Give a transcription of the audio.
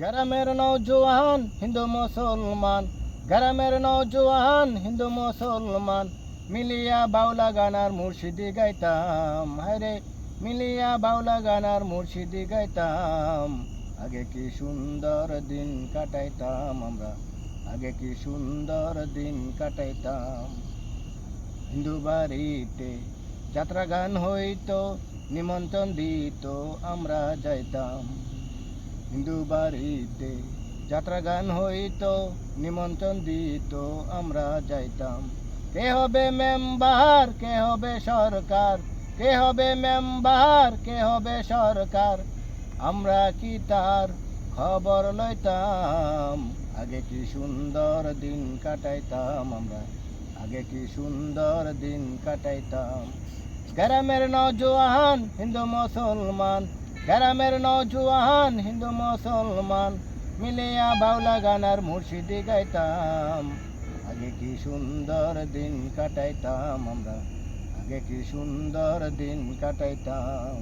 গ্রামের নৌজওয়ান হিন্দু মুসলমান, গ্রামের নৌজওয়ান হিন্দু মুসলমান, মিলিয়া বাউলা গানার মুর্শিদি গাইতাম। হায়রে মিলিয়া বাউলা গানার মুর্শিদি গাইতাম। আগে কি সুন্দর দিন কাটাইতাম আমরা, আগে কি সুন্দর দিন কাটাইতাম। হিন্দু বাড়িতে যাত্রা গান হইতো, নিমন্ত্রণ দিত আমরা যাইতাম। হিন্দু বাড়িতে যাত্রা গান হইতো, নিমন্ত্রণ দিত আমরা যাইতাম। কে হবে মেম্বার, কে হবে সরকার, কে হবে মেম্বার, কে হবে সরকার, আমরা কি তার খবর লইতাম। আগে কি সুন্দর দিন কাটাইতাম আমরা, আগে কি সুন্দর দিন কাটাইতাম। গ্রামের নওজোয়ান হিন্দু মুসলমান, গ্রামের নওজোয়ান হিন্দু মুসলমান, মিলিয়া বাউলা গানার মুর্শিদি গাইতাম। আগে কি সুন্দর দিন কাটাইতাম আমরা, আগে কি সুন্দর দিন কাটাইতাম।